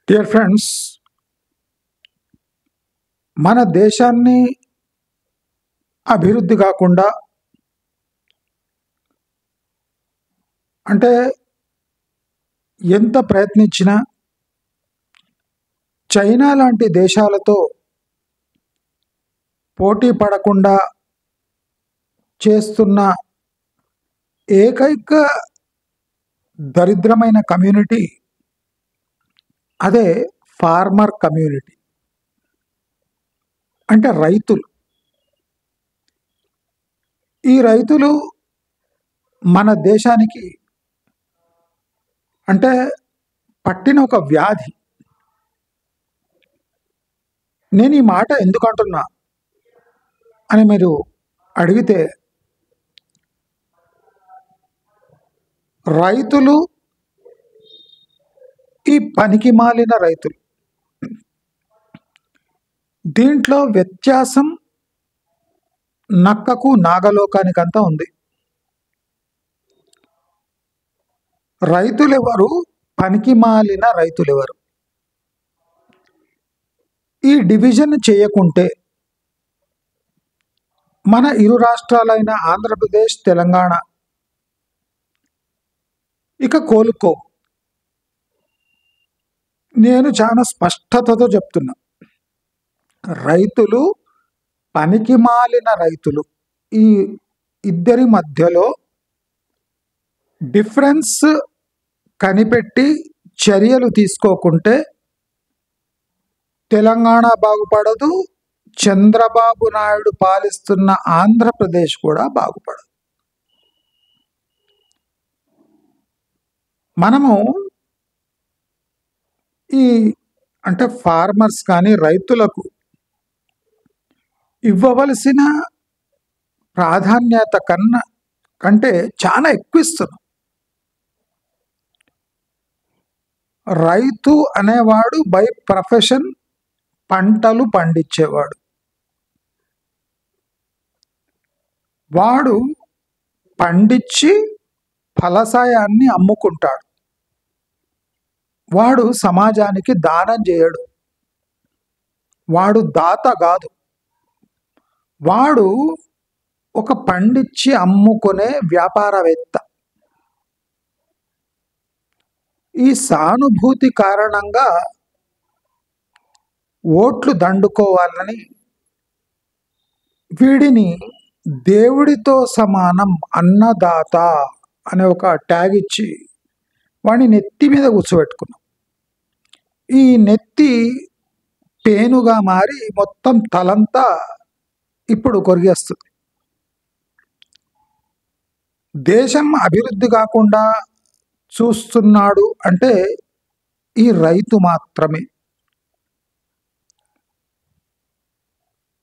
Dear friends, మన దేశాన్ని అభివృద్ధి కాకుండా అంటే ఎంత ప్రయత్నించినా చైనా లాంటి దేశాలతో పోటీ పడకుండా చేస్తున్న ఏకైక దరిద్రమైన కమ్యూనిటీ అదే ఫార్మర్ కమ్యూనిటీ, అంటే రైతులు. ఈ రైతులు మన దేశానికి అంటే పట్టిన ఒక వ్యాధి. నేను ఈ మాట ఎందుకు అంటున్నా అని మీరు అడిగితే, రైతులు ఈ పనికి మాలిన రైతులు. దీంట్లో వ్యత్యాసం నక్కకు నాగలోకానికంతా ఉంది. రైతులెవరు, పనికి మాలిన రైతులెవరు? ఈ డివిజన్ చేయకుంటే మన ఇరు రాష్ట్రాలైన ఆంధ్రప్రదేశ్, తెలంగాణ ఇక కోలుకో. నేను చాలా స్పష్టతతో చెప్తున్నా, రైతులు, పనికి మాలిన రైతులు, ఈ ఇద్దరి మధ్యలో డిఫరెన్స్ కనిపెట్టి చర్యలు తీసుకోకుంటే తెలంగాణ బాగుపడదు, చంద్రబాబు నాయుడు పాలిస్తున్న ఆంధ్రప్రదేశ్ కూడా బాగుపడదు. మనము ఈ అంటే ఫార్మర్స్ కానీ రైతులకు ఇవ్వవలసిన ప్రాధాన్యత కంటే చాలా ఎక్కువ ఇస్తున్నాం. రైతు అనేవాడు బై ప్రొఫెషన్ పంటలు పండించేవాడు. వాడు పండించి ఫలసాయాన్ని అమ్ముకుంటాడు. వాడు సమాజానికి దానం చేయడు. వాడు దాత కాదు. వాడు ఒక పండించి అమ్ముకునే వ్యాపారవేత్త. ఈ సానుభూతి కారణంగా ఓట్లు దండుకోవాలని వీడిని దేవుడితో సమానం అన్నదాత అనే ఒక ట్యాగ్ ఇచ్చి వాడిని నెత్తి మీద కూర్చోబెట్టుకున్నాం. ఈ నెత్తి పేనుగా మారి మొత్తం తలంతా ఇప్పుడు కొరిగేస్తుంది. దేశం అభివృద్ధి కాకుండా చూస్తున్నాడు అంటే ఈ రైతు మాత్రమే.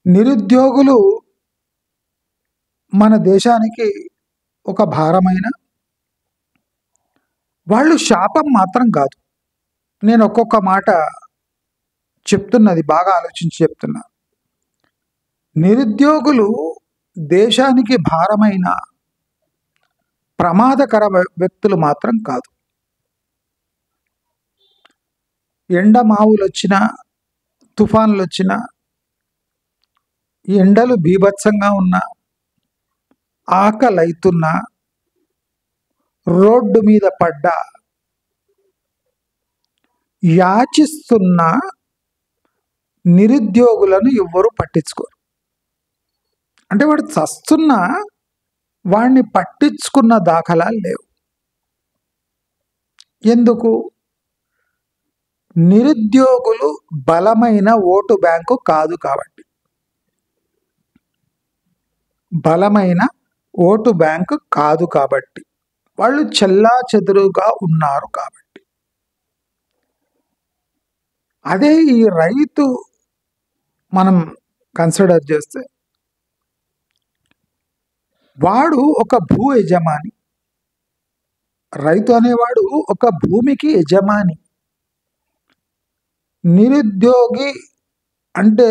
నిరుద్యోగులు మన దేశానికి ఒక భారమైన వాళ్ళు శాపం మాత్రం కాదు. నేను ఒక్కొక్క మాట చెప్తున్నది బాగా ఆలోచించి చెప్తున్నా. నిరుద్యోగులు దేశానికి భారమైన ప్రమాదకర వ్యక్తులు మాత్రం కాదు. ఎండమావులు వచ్చినా, తుఫాన్లు వచ్చినా, ఎండలు బీభత్సంగా ఉన్నా, ఆకలైతున్నా, రోడ్డు మీద పడ్డా, యాచిస్తున్న నిరుద్యోగులను ఎవ్వరూ పట్టించుకోరు. అంటే వాడు చస్తున్నా వాడిని పట్టించుకున్న దాఖలాలు లేవు. ఎందుకు? నిరుద్యోగులు బలమైన ఓటు బ్యాంకు కాదు కాబట్టి. బలమైన ఓటు బ్యాంకు కాదు కాబట్టి, వాళ్ళు చెల్లాచెదురుగా ఉన్నారు కాబట్టి. అదే ఈ రైతు మనం కన్సిడర్ చేస్తే, వాడు ఒక భూ యజమాని. రైతు అనేవాడు ఒక భూమికి యజమాని. నిరుద్యోగి అంటే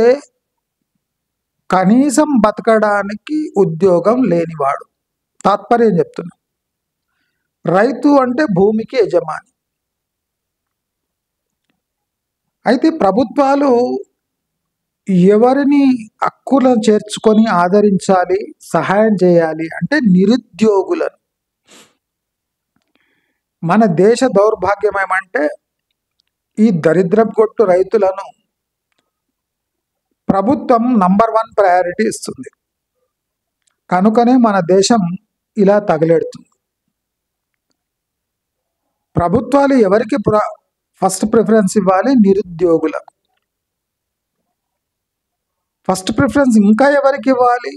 కనీసం బతకడానికి ఉద్యోగం లేనివాడు. తాత్పర్యం చెప్తున్నా. రైతు అంటే భూమికి యజమాని. అయితే ప్రభుత్వాలు ఎవరిని హక్కులను చేర్చుకొని ఆదరించాలి, సహాయం చేయాలి అంటే నిరుద్యోగులను. మన దేశ దౌర్భాగ్యం ఏమంటే ఈ దరిద్రపు కొట్టు రైతులను ప్రభుత్వం నంబర్ 1 ప్రయారిటీ ఇస్తుంది. కనుకనే మన దేశం ఇలా తగలెడుతుంది. ప్రభుత్వాలు ఎవరికి ఫస్ట్ ప్రిఫరెన్స్ ఇవ్వాలి? నిరుద్యోగులకు ఫస్ట్ ప్రిఫరెన్స్. ఇంకా ఎవరికి ఇవ్వాలి?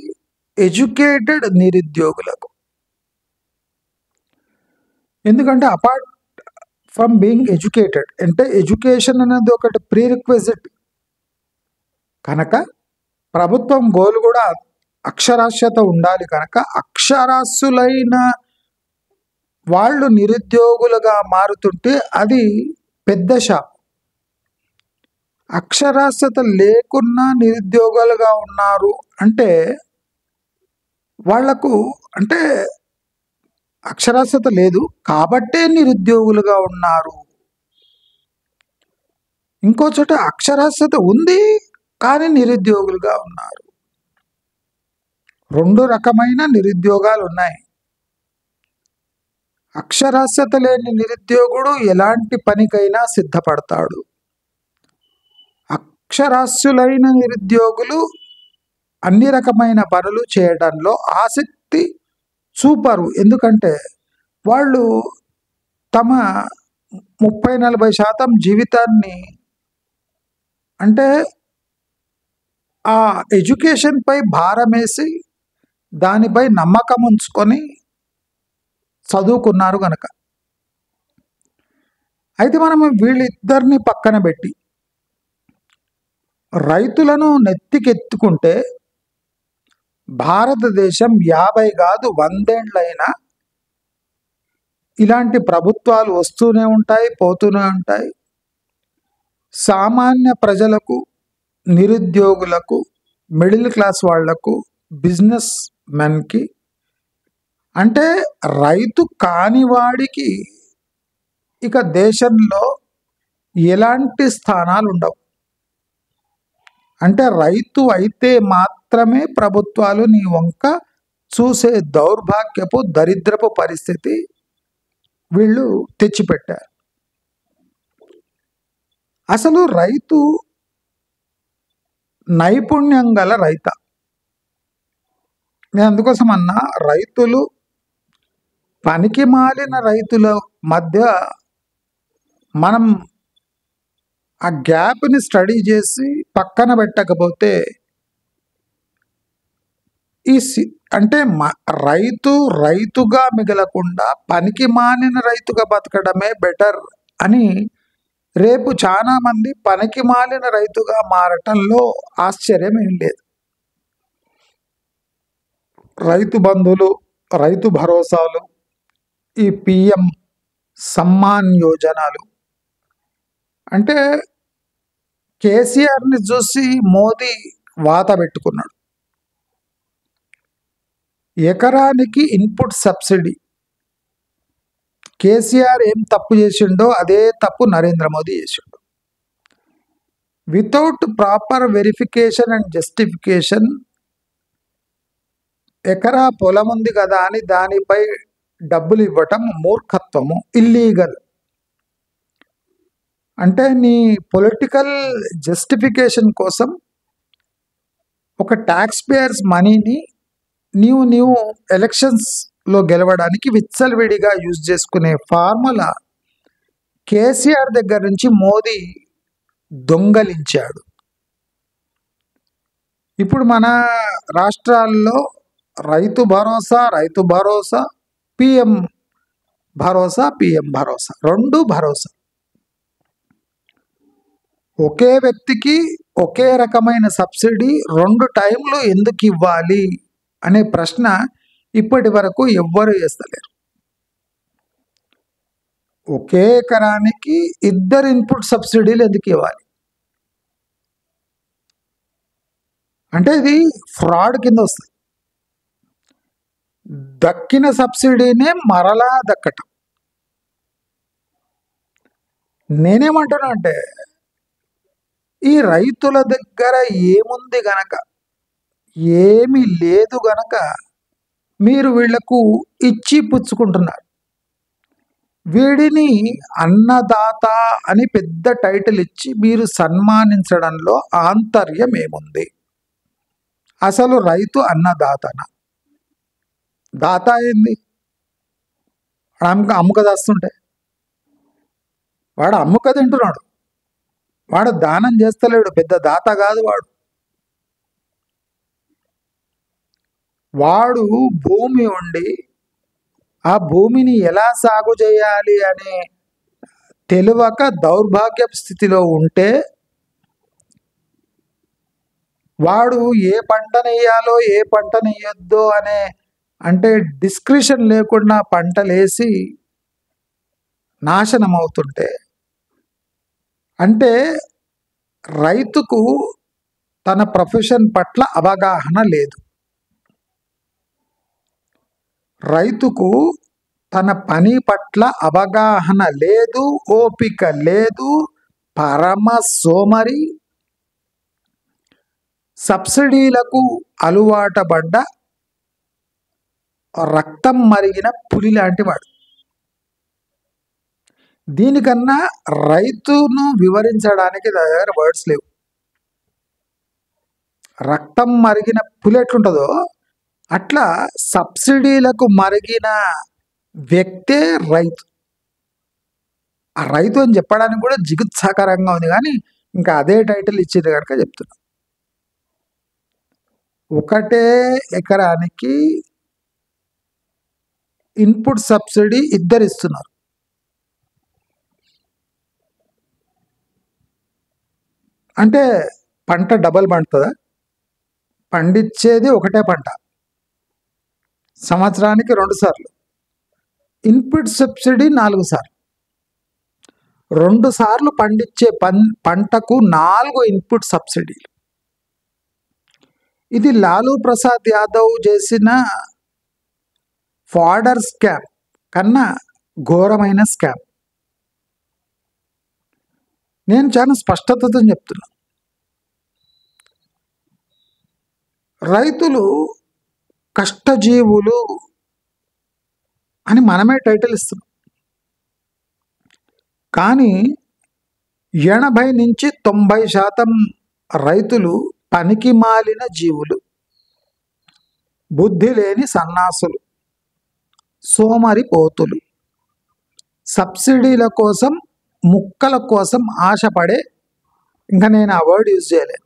ఎడ్యుకేటెడ్ నిరుద్యోగులకు. ఎందుకంటే అపార్ట్ ఫ్రమ్ బీయింగ్ ఎడ్యుకేటెడ్ అంటే ఎడ్యుకేషన్ అనేది ఒకటి ప్రీ రిక్విజిట్ కనుక ప్రభుత్వం గోల్ కూడా అక్షరాస్యత ఉండాలి. కనుక అక్షరాస్యులైన వాళ్ళు నిరుద్యోగులుగా మారుతుంటే అది పెద్ద శాపం. అక్షరాస్యత లేకున్నా నిరుద్యోగులుగా ఉన్నారు అంటే వాళ్లకు అంటే అక్షరాస్యత లేదు కాబట్టే నిరుద్యోగులుగా ఉన్నారు. ఇంకో చోట అక్షరాస్యత ఉంది కానీ నిరుద్యోగులుగా ఉన్నారు. 2 రకమైన నిరుద్యోగాలు ఉన్నాయి. అక్షరాస్యత లేని నిరుద్యోగుడు ఎలాంటి పనికైనా సిద్ధపడతాడు. అక్షరాస్యులైన నిరుద్యోగులు అన్ని రకమైన పనులు చేయడంలో ఆసక్తి చూపరు. ఎందుకంటే వాళ్ళు తమ 30-40% జీవితాన్ని అంటే ఆ ఎడ్యుకేషన్పై భారం వేసి దానిపై నమ్మకం ఉంచుకొని చదువుకున్నారు కనుక. అయితే మనం వీళ్ళిద్దరిని పక్కన పెట్టి రైతులను నెత్తికెత్తుకుంటే భారతదేశం 50 కాదు 100 ఏళ్ళైనా ఇలాంటి ప్రభుత్వాలు వస్తూనే ఉంటాయి, పోతూనే ఉంటాయి. సామాన్య ప్రజలకు, నిరుద్యోగులకు, మిడిల్ క్లాస్ వాళ్లకు, బిజినెస్ మెన్కి అంటే రైతు కానివాడికి ఇక దేశంలో ఎలాంటి స్థానాలు ఉండవు. అంటే రైతు అయితే మాత్రమే ప్రభుత్వాలు నీ వంక చూసే దౌర్భాగ్యపు దరిద్రపు పరిస్థితి వీళ్ళు తెచ్చిపెట్టారు. అసలు రైతు నైపుణ్యం గల రైత. నేను అందుకోసం అన్నా రైతులు పనికి మాలిన రైతుల మధ్య మనం ఆ గ్యాప్ని స్టడీ చేసి పక్కన పెట్టకపోతే అంటే రైతుగా మిగలకుండా పనికి మాలిన రైతుగా బతకడమే బెటర్ అని రేపు చాలా మంది పనికి మాలిన రైతుగా మారటంలో ఆశ్చర్యం ఏం లేదు. రైతు బంధులు, రైతు భరోసాలు, ఈ పిఎం సమ్మాన్ యోజనలు అంటే కేసీఆర్ని చూసి మోదీ వాత పెట్టుకున్నాడు. ఎకరానికి ఇన్పుట్ సబ్సిడీ. కేసీఆర్ ఏం తప్పు చేసిండో అదే తప్పు నరేంద్ర మోదీ చేసిండు. Without proper verification and justification ఎకరా పొలం ఉంది కదా అని దానిపై డబ్బులు ఇవ్వటం మూర్ఖత్వము, ఇల్లీగల్. అంటే నీ పొలిటికల్ జస్టిఫికేషన్ కోసం ఒక ట్యాక్స్ పేయర్స్ మనీని నీవు ఎలక్షన్స్లో గెలవడానికి విచ్చలవిడిగా యూజ్ చేసుకునే ఫార్ములా కేసీఆర్ దగ్గర నుంచి మోదీ దొంగలించాడు. ఇప్పుడు మన రాష్ట్రాల్లో రైతు భరోసా, పిఎం భరోసా 2 భరోసా. ఒకే వ్యక్తికి ఒకే రకమైన సబ్సిడీ 2 టైంలు ఎందుకు ఇవ్వాలి అనే ప్రశ్న ఇప్పటి వరకు ఎవ్వరు వేస్తలేరు. ఒకే ఎకరానికి 2 ఇన్పుట్ సబ్సిడీలు ఎందుకు ఇవ్వాలి అంటే ఇది ఫ్రాడ్ కింద వస్తుంది. దక్కిన సబ్సిడీనే మరలా దక్కటం. నేనేమంటున్నా అంటే ఈ రైతుల దగ్గర ఏముంది గనక, ఏమీ లేదు గనక మీరు వీళ్లకు ఇచ్చి పుచ్చుకుంటున్నారు. వీడిని అన్నదాత అని పెద్ద టైటిల్ ఇచ్చి మీరు సన్మానించడంలో ఆంతర్యం ఏముంది? అసలు రైతు అన్నదాతన? దాత ఏంది? అమ్ముక దాస్తుంటే వాడు అమ్ముక తింటున్నాడు, వాడు దానం చేస్తలేడు, పెద్ద దాత కాదు వాడు. వాడు భూమి ఉండి ఆ భూమిని ఎలా సాగు చేయాలి అనే తెలియక దౌర్భాగ్య స్థితిలో ఉంటే వాడు ఏ పంటనేయాలో ఏ పంటనేయొద్దో అనే అంటే డిస్క్రిషన్ లేకుండా పంటలేసి నాశనం అవుతుంటే, అంటే రైతుకు తన ప్రొఫెషన్ పట్ల అవగాహన లేదు, రైతుకు తన పని పట్ల అవగాహన లేదు, ఓపిక లేదు, పరమ సోమరి, సబ్సిడీలకు అలవాటపడ్డ రక్తం మరిగిన పులి లాంటి వాడు. దీనికన్నా రైతును వివరించడానికి దగ్గర వర్డ్స్ లేవు. రక్తం మరిగిన పులి ఎట్లుంటుందో అట్లా సబ్సిడీలకు మరిగిన వ్యక్తే రైతు. ఆ రైతు అని చెప్పడానికి కూడా జిగుత్సాకరంగా ఉంది, కానీ ఇంకా అదే టైటిల్ ఇచ్చింది కనుక చెప్తున్నా. ఒకటే ఎకరానికి ఇన్పుట్ సబ్సిడీ ఇద్దరు ఇస్తున్నారు. అంటే పంట డబల్ పండుతుందా? పండించేది ఒకటే పంట, సంవత్సరానికి 2 సార్లు. ఇన్పుట్ సబ్సిడీ 4 సార్లు. 2 సార్లు పండించే పంటకు 4 ఇన్పుట్ సబ్సిడీలు. ఇది లాలూ ప్రసాద్ యాదవ్ చేసిన ఫాడర్ స్కామ్ కన్నా ఘోరమైన స్కామ్. నేను చాలా స్పష్టతతో చెప్తున్నా, రైతులు కష్టజీవులు అని మనమే టైటిల్ ఇస్తున్నాం, కానీ 80 నుంచి 90% రైతులు పనికి మాలిన జీవులు, బుద్ధి లేని సన్నాసులు, సోమరి పోతులు, సబ్సిడీల కోసం ముక్కల కోసం ఆశపడే, ఇంకా నేను ఆ వర్డ్ యూజ్ చేయలేను.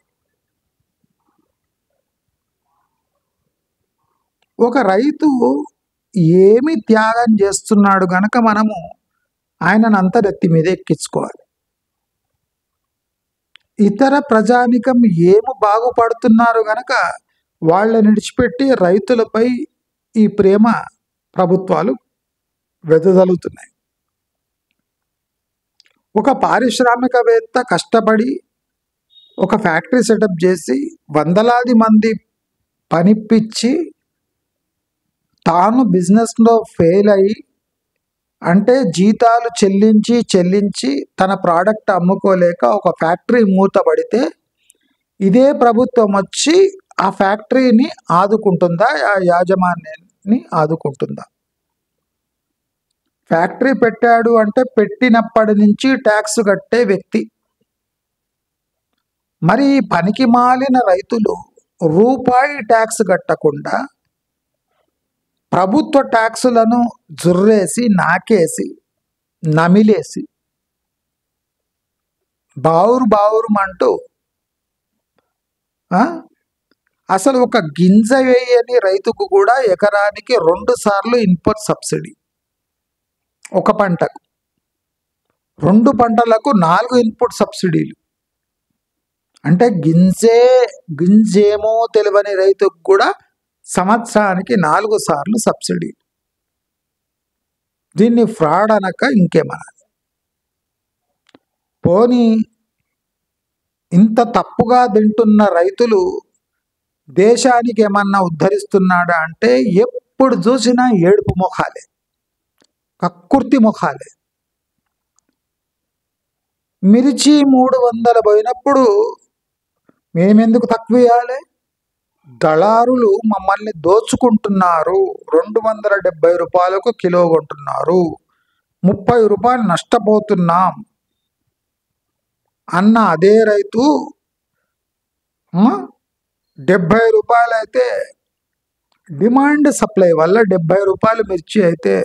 ఒక రైతు ఏమి త్యాగం చేస్తున్నాడు గనక మనము ఆయనను అంతరెత్తి మీద ఎక్కించుకోవాలి. ఇతర ప్రజానికం ఏమి బాగుపడుతున్నారు గనక వాళ్ళని విడిచిపెట్టి రైతులపై ఈ ప్రేమ ప్రభుత్వాలు వెదజల్లుతున్నాయి. ఒక పారిశ్రామికవేత్త కష్టపడి ఒక ఫ్యాక్టరీ సెటప్ చేసి వందలాది మంది పనిపిచ్చి తాను బిజినెస్లో ఫెయిల్ అయ్యి, అంటే జీతాలు చెల్లించి తన ప్రోడక్ట్ అమ్ముకోలేక ఒక ఫ్యాక్టరీ మూతపడితే ఇదే ప్రభుత్వం వచ్చి ఆ ఫ్యాక్టరీని ఆదుకుంటుందా? ఆ యాజమాన్యాన్ని ఆదుకుంటుందా? ఫ్యాక్టరీ పెట్టాడు అంటే పెట్టినప్పటి నుంచి ట్యాక్స్ కట్టే వ్యక్తి. మరి పనికి మాలిన రైతులు రూపాయి ట్యాక్స్ కట్టకుండా ప్రభుత్వ ట్యాక్సులను జుర్రేసి నాకేసి నమిలేసి బావురుమంటూ అసలు ఒక గింజ వేయని రైతుకు కూడా ఎకరానికి 2 సార్లు ఇన్పుట్ సబ్సిడీ, ఒక పంటకు 2 పంటలకు 4 ఇన్పుట్ సబ్సిడీలు. అంటే గింజేమో తెలియని రైతుకు కూడా సంవత్సరానికి 4 సార్లు సబ్సిడీ. దీన్ని ఫ్రాడ్ అనక ఇంకేమనాలి? పోనీ ఇంత తప్పుగా తింటున్న రైతులు దేశానికి ఏమన్నా ఉద్ధరిస్తున్నాడా అంటే ఎప్పుడు చూసినా ఏడుపు ముఖాలే, కక్కుర్తి ముఖాలే. మిర్చి 300 పోయినప్పుడు మేమెందుకు తక్కువ ఇవ్వాలి? దళారులు మమ్మల్ని దోచుకుంటున్నారు, 270 రూపాయలకు కిలో కొంటున్నారు, 30 రూపాయలు నష్టపోతున్నాం అన్న అదే రైతు 70 రూపాయలు అయితే, డిమాండ్ సప్లై వల్ల 70 రూపాయలు మిర్చి అయితే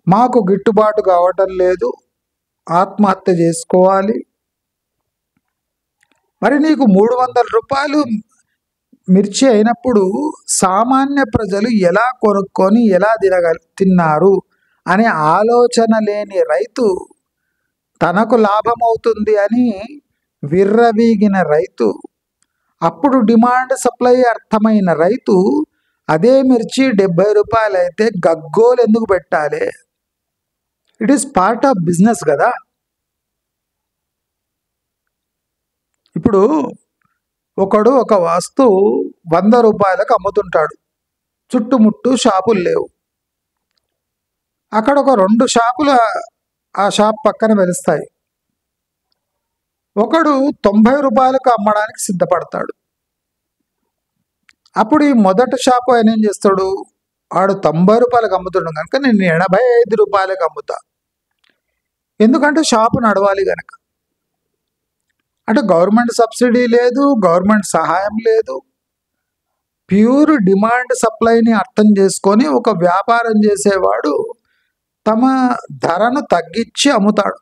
మాకు గిట్టుబాటు కావటం లేదు, ఆత్మహత్య చేసుకోవాలి. మరి నీకు 300 రూపాయలు మిర్చి అయినప్పుడు సామాన్య ప్రజలు ఎలా కొనుక్కొని ఎలా తిన్నారు అనే ఆలోచన లేని రైతు, తనకు లాభం అవుతుంది అని విర్రవీగిన రైతు, అప్పుడు డిమాండ్ సప్లై అర్థమైన రైతు అదే మిర్చి 70 రూపాయలు అయితే గగ్గోలు ఎందుకు పెట్టాలి? It is part of business కదా. ఇప్పుడు ఒకడు ఒక వస్తువు 100 రూపాయలకు అమ్ముతుంటాడు, చుట్టుముట్టు షాపులు లేవు. అక్కడ ఒక 2 షాపులు ఆ షాప్ పక్కన వెలుస్తాయి. ఒకడు 90 రూపాయలకు అమ్మడానికి సిద్ధపడతాడు. అప్పుడు ఈ మొదటి షాపు ఆయన ఏం చేస్తాడు? వాడు 90 రూపాయలకు అమ్ముతాడు కనుక నేను 85 రూపాయలకు అమ్ముతా, ఎందుకంటే షాపు నడవాలి కనుక. అంటే గవర్నమెంట్ సబ్సిడీ లేదు, గవర్నమెంట్ సహాయం లేదు, ప్యూర్ డిమాండ్ సప్లైని అర్థం చేసుకొని ఒక వ్యాపారం చేసేవాడు తమ ధరను తగ్గించి అమ్ముతాడు.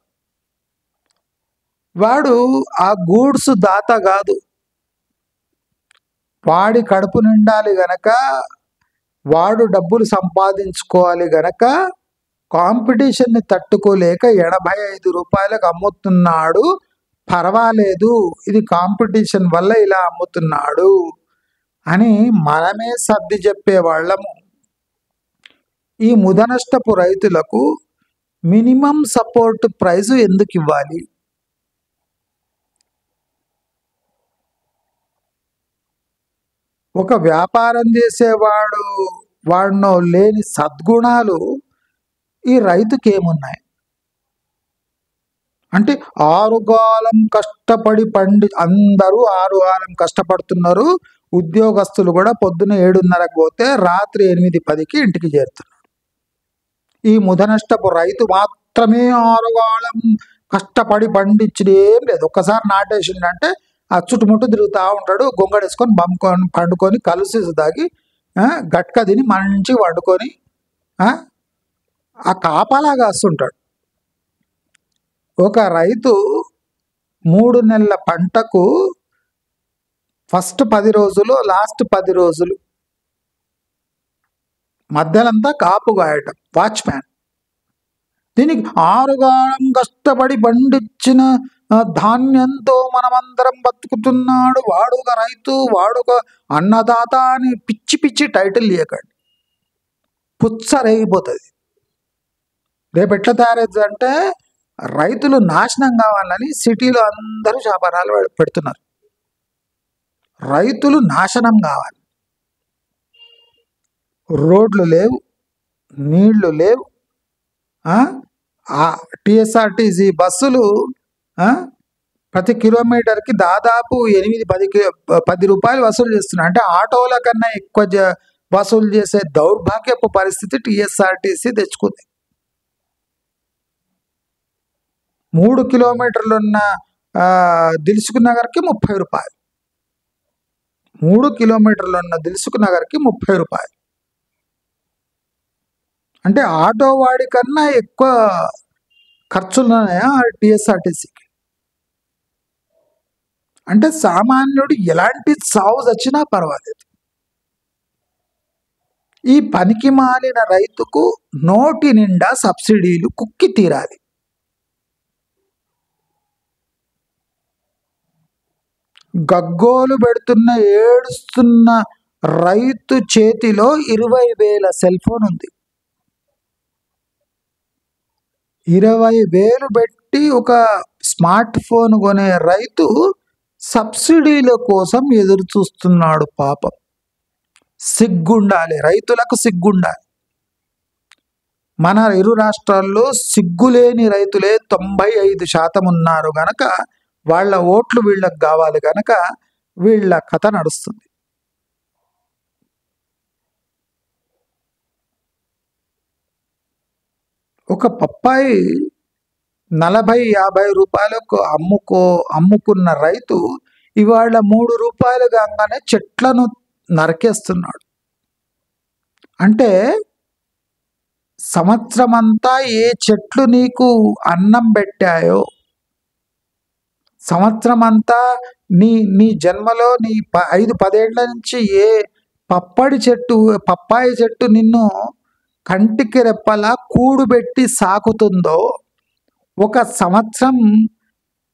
వాడు ఆ గూడ్స్ దాత కాదు, వాడి కడుపు నిండాలి గనక, వాడు డబ్బులు సంపాదించుకోవాలి గనక కాంపిటీషన్ని తట్టుకోలేక 85 రూపాయలకు అమ్ముతున్నాడు, పర్వాలేదు ఇది కాంపిటీషన్ వల్ల ఇలా అమ్ముతున్నాడు అని మనమే సర్ది చెప్పేవాళ్ళము. ఈ ముదనష్టపు రైతులకు మినిమం సపోర్ట్ ప్రైస్ ఎందుకు ఇవ్వాలి? ఒక వ్యాపారం చేసేవాడు వాడినో లేని సద్గుణాలు ఈ రైతుకి ఏమున్నాయి అంటే, ఆరుగాలం కష్టపడి అందరూ ఆరుగాలం కష్టపడుతున్నారు, ఉద్యోగస్తులు కూడా పొద్దున 7:30కు పోతే రాత్రి 8-10కి ఇంటికి చేరుతున్నారు. ఈ ముదనష్టపు రైతు మాత్రమే ఆరుగాలం కష్టపడి పండించడం లేదు. ఒక్కసారి నాటేసిందంటే ఆ చుట్టుముట్టు తిరుగుతూ ఉంటాడు, గొంగడేసుకొని పండుకొని కలుసి తాగి గట్క తిని మంచి వండుకొని ఆ కాపాలా కాస్తుంటాడు. ఒక రైతు 3 నెలల పంటకు ఫస్ట్ 10 రోజులు, లాస్ట్ 10 రోజులు మధ్యలంతా కాపు కాయటం, వాచ్మ్యాన్. దీనికి ఆరుగాలం కష్టపడి పండించిన ధాన్యంతో మనమందరం బతుకుతున్నాడు, వాడొక రైతు, వాడొక అన్నదాత అని పిచ్చి పిచ్చి టైటిల్ ఇవ్వకండి, పుచ్చరేగిపోతుంది. రేపు ఎట్లా తయారైంది అంటే, రైతులు నాశనం కావాలని సిటీలో అందరూ వ్యాపారాలు పెడుతున్నారు. రైతులు నాశనం కావాలి, రోడ్లు లేవు, నీళ్లు లేవు, టీఎస్ఆర్టీసీ బస్సులు ప్రతి కిలోమీటర్కి దాదాపు 8-10 రూపాయలు వసూలు చేస్తున్నాయి. అంటే ఆటోల కన్నా ఎక్కువ వసూలు చేసే దౌర్భాగ్యపు పరిస్థితి టీఎస్ఆర్టీసీ తెచ్చుకుంది. 3 కిలోమీటర్లు ఉన్న దిల్సుఖ్ నగర్కి 30 రూపాయలు, 3 కిలోమీటర్లు ఉన్న దిల్సుఖ్ నగర్కి 30 రూపాయలు. అంటే ఆటో వాడి కన్నా ఎక్కువ ఖర్చులున్నాయా టీఎస్ఆర్టీసీకి? అంటే సామాన్యుడు ఎలాంటి సావు వచ్చినా పర్వాలేదు, ఈ పనికి మాలిన రైతుకు నోటి నిండా సబ్సిడీలు కుక్కి తీరాలి. గగ్గోలు పెడుతున్న ఏడుస్తున్న రైతు చేతిలో 20,000 సెల్ ఫోన్ ఉంది. 20,000 పెట్టి ఒక స్మార్ట్ ఫోన్ కొనే రైతు సబ్సిడీల కోసం ఎదురు చూస్తున్నాడు. పాపం, సిగ్గుండాలి, రైతులకు సిగ్గుండాలి. మన ఇరు రాష్ట్రాల్లో సిగ్గులేని రైతులే 95% ఉన్నారు గనక వాళ్ళ ఓట్లు వీళ్ళకి కావాలి గనక వీళ్ళ కథ నడుస్తుంది. ఒక పప్పాయి 40-50 రూపాయలకు అమ్ముకున్న రైతు ఇవాళ 3 రూపాయలు కాగానే చెట్లను నరికేస్తున్నాడు. అంటే సంవత్సరమంతా ఏ చెట్లు నీకు అన్నం పెట్టాయో, సంవత్సరమంతా నీ జన్మలో 5-10 ఏళ్ల నుంచి ఏ పప్పాయి చెట్టు నిన్ను కంటికి రెప్పలా కూడుబెట్టి సాకుతుందో, ఒక సంవత్సరం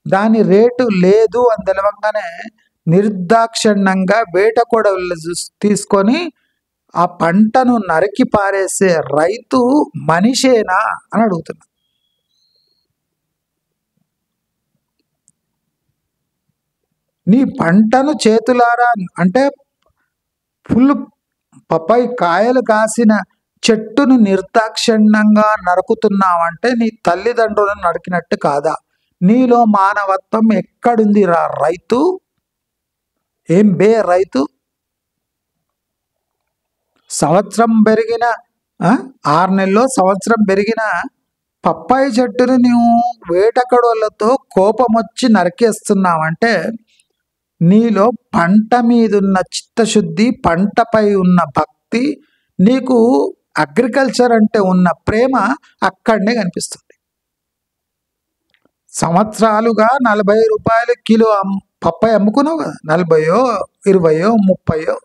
దాని రేటు లేదు అని తెలవంగానే నిర్దాక్షిణ్యంగా వేటకొడవలు తీసుకొని ఆ పంటను నరికి పారేసే రైతు మనిషేనా అని అడుగుతున్నా. నీ పంటను చేతులారా అంటే ఫుల్ పప్పాయి కాయలు కాసిన చెట్టును నిర్దాక్షిణ్యంగా నరుకుతున్నావంటే నీ తల్లిదండ్రులను నరికినట్టు కాదా? నీలో మానవత్వం ఎక్కడుంది రా రైతు? ఏం బే రైతు? సంవత్సరం పెరిగిన 6 నెలల్లో సంవత్సరం పెరిగిన పప్పాయి చెట్టును నువ్వు వేటకడోళ్ళతో కోపం వచ్చి నరికేస్తున్నావంటే నీలో పంట మీదున్న చిత్తశుద్ధి, పంటపై ఉన్న భక్తి, నీకు అగ్రికల్చర్ అంటే ఉన్న ప్రేమ అక్కడనే కనిపిస్తుంది. సంవత్సరాలుగా 40 రూపాయలు కిలో పప్పాయి అమ్ముకున్నావు కదా, 40, 20, 30.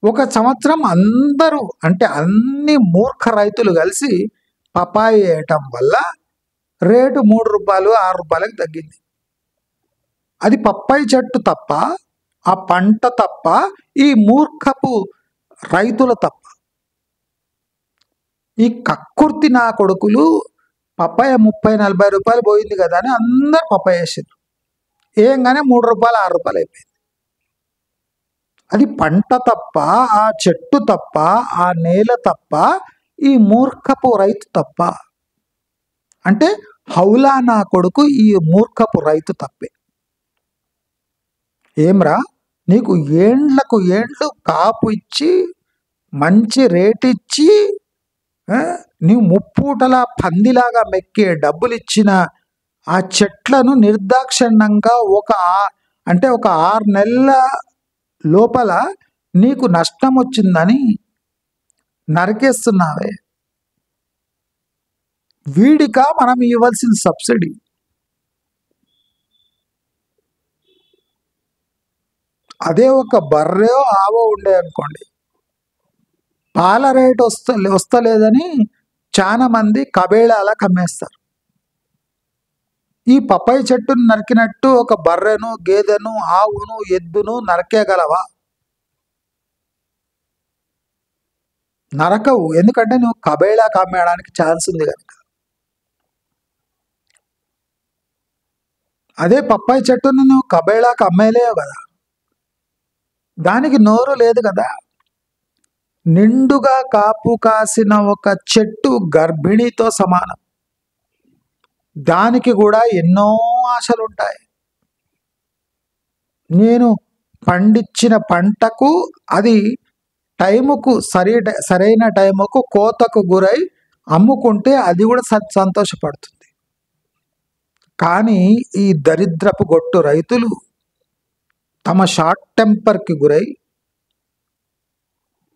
ఒక సంవత్సరం అందరూ అంటే అన్ని మూర్ఖ రైతులు కలిసి పప్పాయి వేయటం వల్ల రేటు 3 రూపాయలు 6 రూపాయలకు తగ్గింది. అది పప్పాయి చెట్టు తప్ప, ఆ పంట తప్ప, ఈ మూర్ఖపు రైతుల తప్ప. ఈ కక్కుర్తి నా కొడుకులు పప్పాయ 30-40 రూపాయలు పోయింది కదా అని అందరు పప్పాయ వేసారు. ఏంగానే 3 రూపాయలు 6 రూపాయలు అయిపోయింది. అది పంట తప్ప, ఆ చెట్టు తప్ప, ఆ నేల తప్ప, ఈ మూర్ఖపు రైతు తప్ప. అంటే హౌలా నా కొడుకు ఈ మూర్ఖపు రైతు తప్పే. ఏమ్రా, నీకు ఏండ్లకు ఏండ్లు కాపు ఇచ్చి మంచి రేట్ ఇచ్చి నీవు ముప్పూటలా పందిలాగా మెక్కే డబ్బులు ఇచ్చిన ఆ చెట్లను నిర్దాక్షిణ్యంగా ఒక 6 నెలల లోపల నీకు నష్టం వచ్చిందని నరికేస్తున్నావే. వీడికా మనం ఇవ్వాల్సిన సబ్సిడీ? అదే ఒక బర్రె ఆవో ఉండే అనుకోండి, పాల రేటు వస్తలేదని చాలా మంది కబేళాల కమ్మేస్తారు. ఈ పప్పాయి చెట్టును నరికినట్టు ఒక బర్రెను, గేదెను, ఆవును, ఎద్దును నరకేగలవా? నరకవు. ఎందుకంటే నువ్వు కబేళా కమ్మేయడానికి ఛాన్స్ ఉంది కనుక. అదే పప్పాయి చెట్టును నువ్వు కబేళాకు అమ్మేలేవు కదా, దానికి నోరు లేదు కదా. నిండుగా కాపు కాసిన ఒక చెట్టు గర్భిణితో సమానం. దానికి కూడా ఎన్నో ఆశలుంటాయి. నేను పండించిన పంటకు అది టైముకు సరైన టైముకు కోతకు గురై అమ్ముకుంటే అది కూడా సంతోషపడుతుంది. కానీ ఈ దరిద్రపు గొట్టు రైతులు తమ షార్ట్ టెంపర్కి గురై,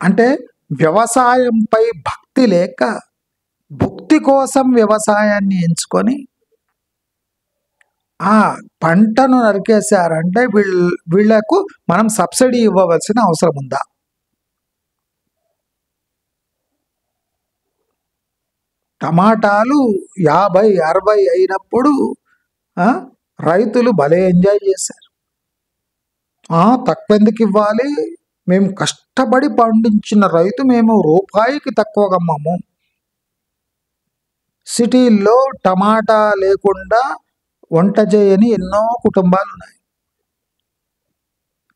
అంటే వ్యవసాయంపై భక్తి లేక భుక్తి కోసం వ్యవసాయాన్ని ఎంచుకొని ఆ పంటను నరికేశారంటే వీళ్లకు మనం సబ్సిడీ ఇవ్వవలసిన అవసరం ఉందా? టమాటాలు 50-60 అయినప్పుడు రైతులు భలే ఎంజాయ్ చేశారు. తక్కువ ఎందుకు ఇవ్వాలి, మేము కష్టపడి పండించిన రైతు మేము రూపాయికి తక్కువగా అమ్మము. సిటీల్లో టమాటా లేకుండా వంట చేయని ఎన్నో కుటుంబాలు ఉన్నాయి.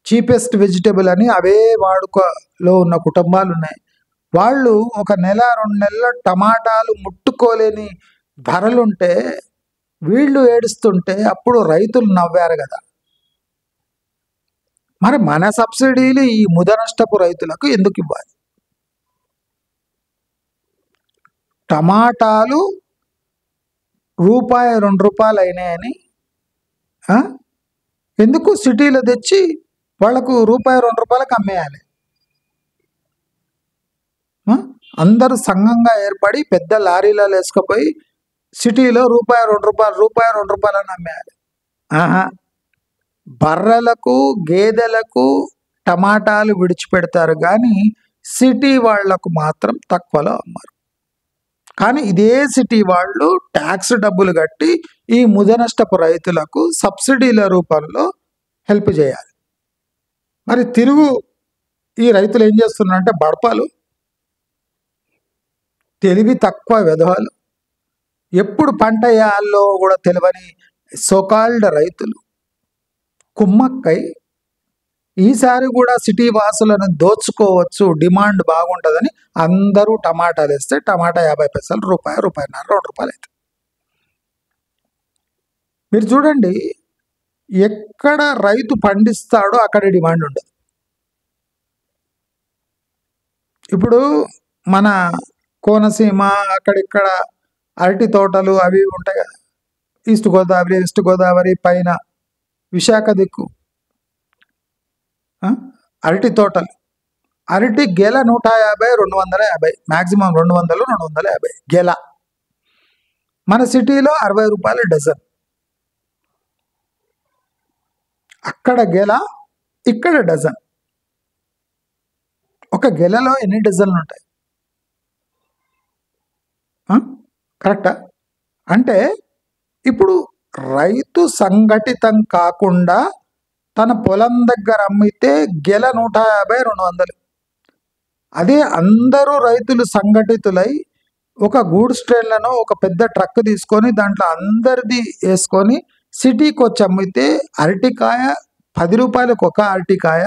చీపెస్ట్ వెజిటబుల్ అని అవే వాడుకలో ఉన్న కుటుంబాలు ఉన్నాయి. వాళ్ళు ఒక నెల 2 నెలల టమాటాలు ముట్టుకోలేని ధరలుంటే వీళ్ళు ఏడుస్తుంటే అప్పుడు రైతులు నవ్వారు కదా. మరి మన సబ్సిడీలు ఈ ముదనష్టపు రైతులకు ఎందుకు ఇవ్వాలి? టమాటాలు రూపాయి 2 రూపాయలు అయినాయని ఎందుకు సిటీలో తెచ్చి వాళ్లకు రూపాయి 2 రూపాయలకు అమ్మేయాలి? అందరూ సంఘంగా ఏర్పడి పెద్ద లారీలలో వేసుకుపోయి సిటీలో రూపాయి 2 రూపాయలని అమ్మేయాలి. బర్రెలకు గేదెలకు టమాటాలు విడిచిపెడతారు కానీ సిటీ వాళ్లకు మాత్రం తక్కువలో అమ్మారు. కానీ ఇదే సిటీ వాళ్ళు ట్యాక్స్ డబ్బులు కట్టి ఈ ముదనష్టపు రైతులకు సబ్సిడీల రూపంలో హెల్ప్ చేయాలి. మరి తిరుగు ఈ రైతులు ఏం చేస్తున్నారంటే బడపలు, తెలివి తక్కువ విధవాలు, ఎప్పుడు పంట వేయాలో కూడా తెలియని సోకాల్డ్ రైతులు కుమ్మక్కై ఈసారి కూడా సిటీ వాసులను దోచుకోవచ్చు, డిమాండ్ బాగుంటుందని అందరూ టమాటాలు వేస్తే టమాటా 50 పైసలు, రూపాయి, రూపాయన్నర, 2 రూపాయలు అవుతుంది. మీరు చూడండి, ఎక్కడ రైతు పండిస్తాడో అక్కడ డిమాండ్ ఉండదు. ఇప్పుడు మన కోనసీమ అక్కడిక్కడ అరటి తోటలు అవి ఉంటాయి కదా, ఈస్ట్ గోదావరి, వెస్ట్ గోదావరి పైన విశాఖ దిక్కు అరటి తోటలు, అరటి గెల 150, 250, మ్యాక్సిమం 200, 250 గెల. మన సిటీలో 60 రూపాయలు డజన్. అక్కడ గెల, ఇక్కడ డజన్. ఒక గెలలో ఎన్ని డజన్లు ఉంటాయి? కరెక్టా? అంటే ఇప్పుడు రైతు సంఘటితం కాకుండా తన పొలం దగ్గర అమ్మితే గెల 150, 200. అదే అందరూ రైతులు సంఘటితులై ఒక గూడ్స్ ట్రైన్లను ఒక పెద్ద ట్రక్ తీసుకొని దాంట్లో అందరిది వేసుకొని సిటీకి వచ్చి అమ్మితే అరటికాయ 10 రూపాయలకు ఒక అరటికాయ,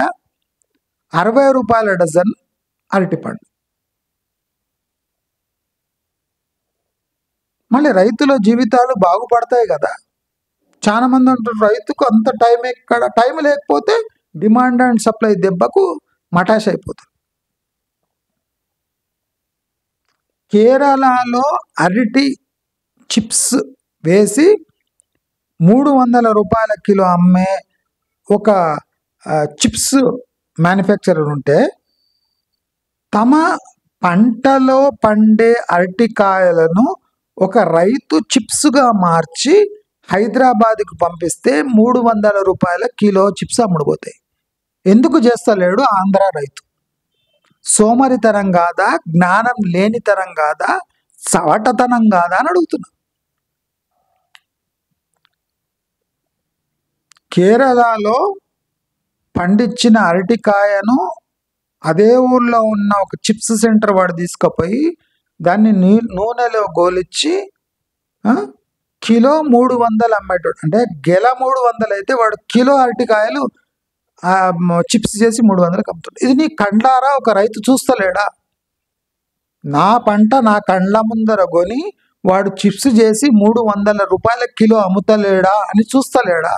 60 రూపాయల డజన్ అరటిపండు. మళ్ళీ రైతుల జీవితాలు బాగుపడతాయి కదా. చాలా మంది అంటారు రైతుకు అంత టైం ఎక్కడ, టైం లేకపోతే డిమాండ్ అండ్ సప్లై దెబ్బకు మటాష్ అయిపోతుంది. కేరళలో అరటి చిప్స్ వేసి 300 రూపాయల కిలో అమ్మే ఒక చిప్స్ మ్యానుఫ్యాక్చరర్ ఉంటే తమ పంటలో పండే అరటికాయలను ఒక రైతు చిప్స్గా మార్చి హైదరాబాద్కు పంపిస్తే 300 రూపాయల కిలో చిప్స్ అమ్ముడుపోతాయి. ఎందుకు చేస్తలేడు ఆంధ్ర రైతు? సోమరితనం కాదా, జ్ఞానం లేనితనం కాదా, సవటతనం కాదా అని అడుగుతున్నా. కేరళలో పండించిన అరటికాయను అదే ఊళ్ళో ఉన్న ఒక చిప్స్ సెంటర్ వాడు తీసుకుపోయి దాన్ని నూనెలో గోలిచ్చి కిలో 300 అమ్మేటోడు. అంటే గెల 300 అయితే వాడు కిలో అరటికాయలు చిప్స్ చేసి 300కి అమ్ముతాడు. ఇది నీ కండ్లారా ఒక రైతు చూస్తలేడా? నా పంట నా కండ్ల ముందర కొని వాడు చిప్స్ చేసి 300 రూపాయల కిలో అమ్ముతలేడా అని చూస్తలేడా?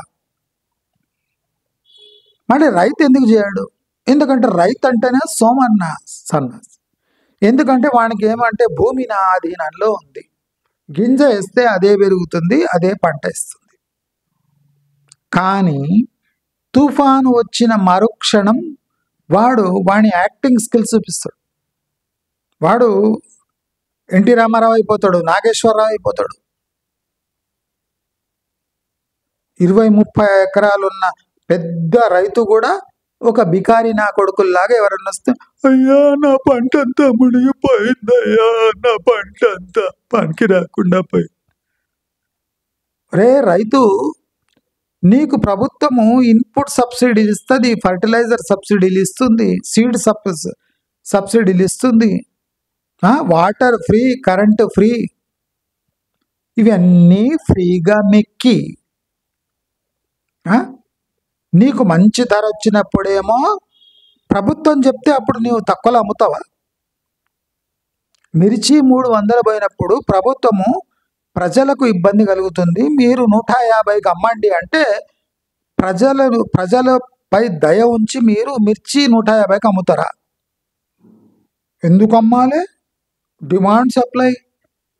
మళ్ళీ రైతు ఎందుకు చేయడు? ఎందుకంటే రైతు అంటేనే సోమన్న సన్నాసి. ఎందుకంటే వానికి ఏమంటే భూమి నా ఆధీనంలో ఉంది, గింజ వేస్తే అదే పెరుగుతుంది, అదే పంట ఇస్తుంది. కానీ తుఫాను వచ్చిన మరుక్షణం వాడి యాక్టింగ్ స్కిల్స్ చూపిస్తాడు. వాడు ఎన్టీ రామారావు అయిపోతాడు, నాగేశ్వరరావు అయిపోతాడు. 20-30 ఎకరాలున్న పెద్ద రైతు కూడా ఒక బికారి నా కొడుకుల్లాగా ఎవరన్నా వస్తే, అయ్యా నా పంట అంతా మునిగిపోయిందయ్యా, నా పంట అంతా పనికి రాకుండా పోయింది. రే రైతు, నీకు ప్రభుత్వము ఇన్పుట్ సబ్సిడీలు ఇస్తుంది, ఫర్టిలైజర్ సబ్సిడీలు ఇస్తుంది, సీడ్ సబ్సిడీలు ఇస్తుంది, వాటర్ ఫ్రీ, కరెంటు ఫ్రీ, ఇవన్నీ ఫ్రీగా మెక్కి నీకు మంచి ధర వచ్చినప్పుడేమో ప్రభుత్వం చెప్తే అప్పుడు నీవు తక్కువలో అమ్ముతావా? మిర్చి 300 పోయినప్పుడు ప్రభుత్వము ప్రజలకు ఇబ్బంది కలుగుతుంది, మీరు 150కి అమ్మండి అంటే ప్రజలపై దయ ఉంచి మీరు మిర్చి 150కి అమ్ముతారా? ఎందుకు అమ్మాలి? Demand supply.